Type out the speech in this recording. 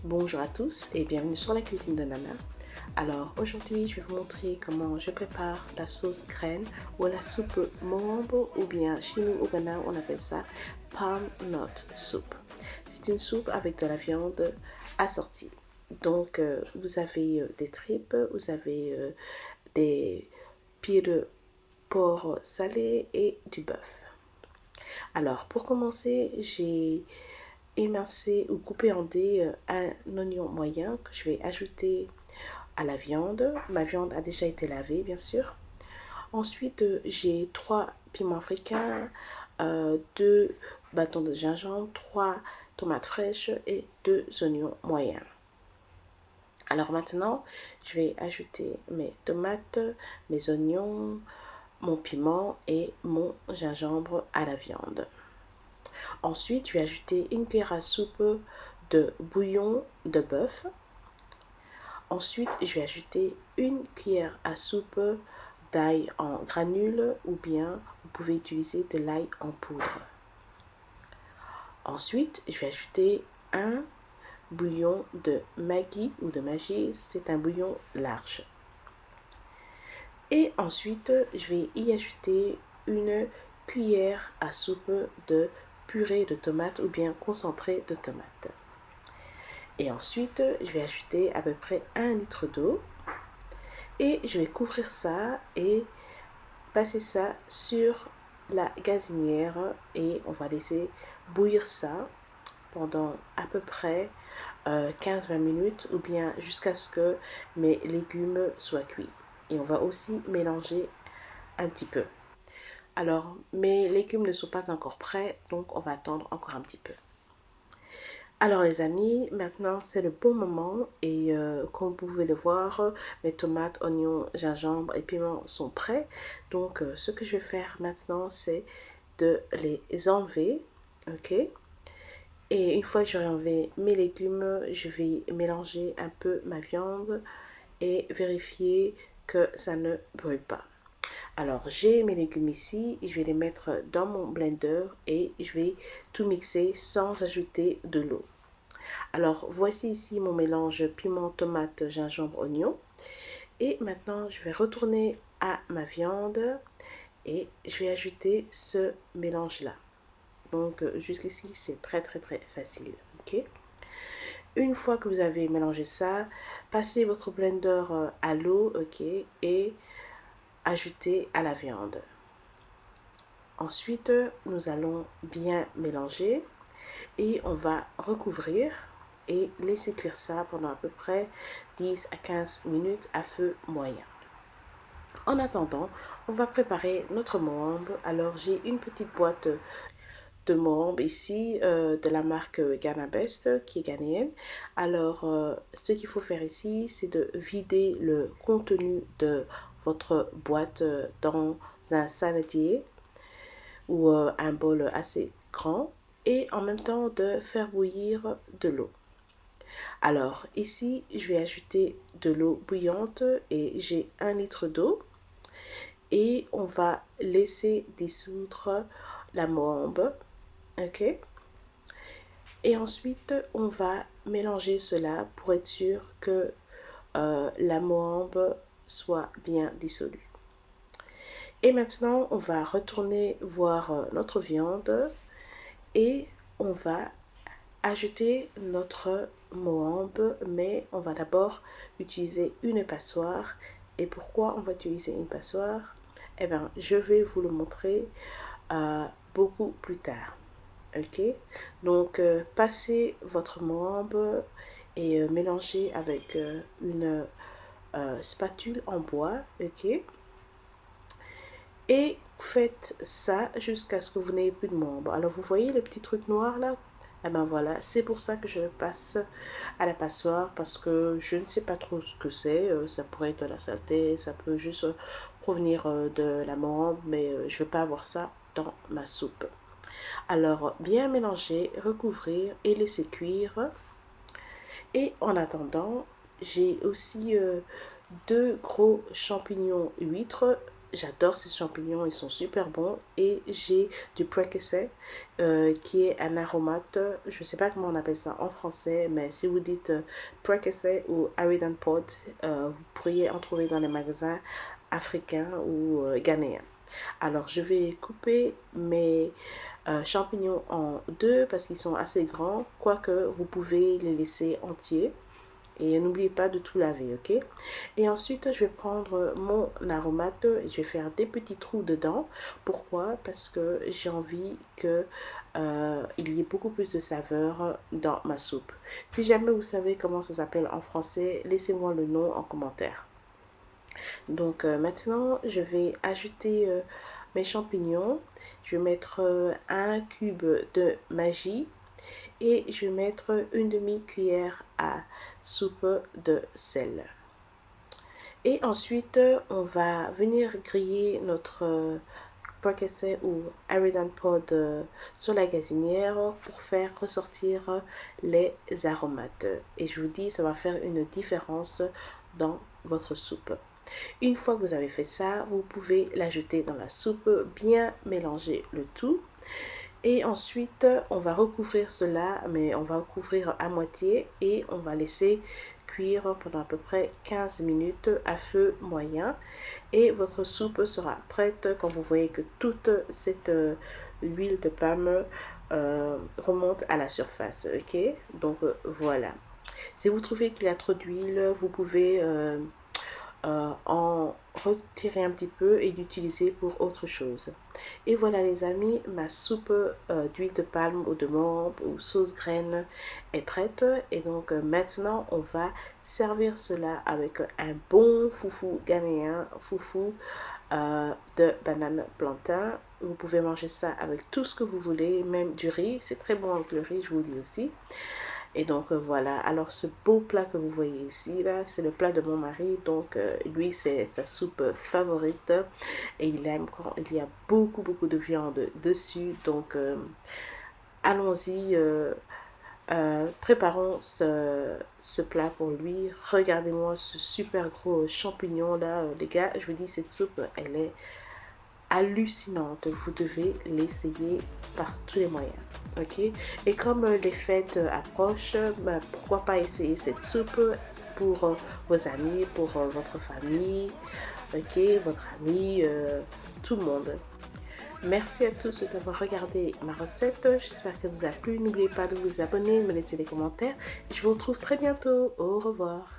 Bonjour à tous et bienvenue sur la cuisine de Nana. Alors aujourd'hui je vais vous montrer comment je prépare la sauce graine ou la soupe mombo ou bien chez nous au Ghana on appelle ça palm nut soup. C'est une soupe avec de la viande assortie. Donc vous avez des tripes, vous avez des pieds de porc salé et du bœuf. Alors pour commencer j'ai émincé ou coupé en dés un oignon moyen que je vais ajouter à la viande. Ma viande a déjà été lavée, bien sûr. Ensuite, j'ai 3 piments africains, 2 bâtons de gingembre, 3 tomates fraîches et 2 oignons moyens. Alors maintenant, je vais ajouter mes tomates, mes oignons, mon piment et mon gingembre à la viande. Ensuite, je vais ajouter une cuillère à soupe de bouillon de bœuf. Ensuite, je vais ajouter une cuillère à soupe d'ail en granules ou bien vous pouvez utiliser de l'ail en poudre. Ensuite, je vais ajouter un bouillon de Maggi ou de Maggi, c'est un bouillon large. Et ensuite, je vais y ajouter une cuillère à soupe de purée de tomates ou bien concentré de tomates. Et ensuite, je vais ajouter à peu près 1 litre d'eau. Et je vais couvrir ça et passer ça sur la gazinière et on va laisser bouillir ça pendant à peu près 15-20 minutes ou bien jusqu'à ce que mes légumes soient cuits. Et on va aussi mélanger un petit peu. Alors, mes légumes ne sont pas encore prêts, donc on va attendre encore un petit peu. Alors les amis, maintenant c'est le bon moment et comme vous pouvez le voir, mes tomates, oignons, gingembre et piments sont prêts. Donc ce que je vais faire maintenant c'est de les enlever, ok? Et une fois que j'aurai enlevé mes légumes, je vais mélanger un peu ma viande et vérifier que ça ne brûle pas. Alors j'ai mes légumes ici, je vais les mettre dans mon blender et je vais tout mixer sans ajouter de l'eau. Alors voici ici mon mélange piment, tomate, gingembre, oignon. Et maintenant je vais retourner à ma viande et je vais ajouter ce mélange là. Donc jusqu'ici c'est très facile. Ok. Une fois que vous avez mélangé ça, passez votre blender à l'eau, ok, et ajoutez à la viande. Ensuite nous allons bien mélanger et on va recouvrir et laisser cuire ça pendant à peu près 10 à 15 minutes à feu moyen. En attendant, on va préparer notre mohambe. Alors j'ai une petite boîte de mohambe ici de la marque Ghana Best qui est ghanéenne. Alors ce qu'il faut faire ici c'est de vider le contenu de votre boîte dans un saladier ou un bol assez grand et en même temps de faire bouillir de l'eau. Alors ici je vais ajouter de l'eau bouillante et j'ai 1 litre d'eau et on va laisser dissoudre la mohambe, ok, et ensuite on va mélanger cela pour être sûr que la mohambe soit bien dissolue. Et maintenant on va retourner voir notre viande et on va ajouter notre mohambe, mais on va d'abord utiliser une passoire. Et pourquoi on va utiliser une passoire? Eh bien, je vais vous le montrer beaucoup plus tard. Ok? Donc, passez votre mohambe et mélangez avec une spatule en bois. Ok? Et faites ça jusqu'à ce que vous n'ayez plus de mohambe. Alors, vous voyez le petit truc noir là? Eh ben voilà, c'est pour ça que je le passe à la passoire parce que je ne sais pas trop ce que c'est. Ça pourrait être de la saleté, ça peut juste provenir de la mohambe, mais je ne veux pas avoir ça dans ma soupe. Alors, bien mélanger, recouvrir et laisser cuire. Et en attendant, j'ai aussi 2 gros champignons huîtres j'adore ces champignons, ils sont super bons. Et j'ai du prekese qui est un aromate, je ne sais pas comment on appelle ça en français, mais si vous dites prekese ou Aridan Pod, vous pourriez en trouver dans les magasins africains ou ghanéens. Alors je vais couper mes champignons en deux parce qu'ils sont assez grands, quoique vous pouvez les laisser entiers. Et n'oubliez pas de tout laver, ok? Et ensuite, je vais prendre mon aromate et je vais faire des petits trous dedans. Pourquoi? Parce que j'ai envie que il y ait beaucoup plus de saveur dans ma soupe. Si jamais vous savez comment ça s'appelle en français, laissez-moi le nom en commentaire. Donc maintenant, je vais ajouter mes champignons. Je vais mettre un cube de magie et je vais mettre une demi-cuillère à soupe de sel. Et ensuite, on va venir griller notre prekese ou Aridan Pod sur la gazinière pour faire ressortir les aromates. Et je vous dis, ça va faire une différence dans votre soupe. Une fois que vous avez fait ça, vous pouvez l'ajouter dans la soupe, bien mélanger le tout. Et ensuite, on va recouvrir cela, mais on va recouvrir à moitié et on va laisser cuire pendant à peu près 15 minutes à feu moyen. Et votre soupe sera prête quand vous voyez que toute cette huile de palme remonte à la surface. Ok, donc voilà. Si vous trouvez qu'il y a trop d'huile, vous pouvez en retirer un petit peu et l'utiliser pour autre chose. Et voilà les amis, ma soupe d'huile de palme ou de menthe ou sauce graine est prête. Et donc maintenant on va servir cela avec un bon foufou ghanéen, foufou de banane plantain. Vous pouvez manger ça avec tout ce que vous voulez, même du riz, c'est très bon avec le riz, je vous le dis aussi. Et donc voilà, alors ce beau plat que vous voyez ici, là, c'est le plat de mon mari. Donc lui, c'est sa soupe favorite. Et il aime quand il y a beaucoup, beaucoup de viande dessus. Donc allons-y, préparons ce plat pour lui. Regardez-moi ce super gros champignon là, les gars. Je vous dis, cette soupe, elle est hallucinante. Vous devez l'essayer par tous les moyens. Ok, et comme les fêtes approchent, bah, pourquoi pas essayer cette soupe pour vos amis, pour votre famille, ok, votre ami, tout le monde. Merci à tous d'avoir regardé ma recette. J'espère qu'elle vous a plu. N'oubliez pas de vous abonner, de me laisser des commentaires. Je vous retrouve très bientôt. Au revoir.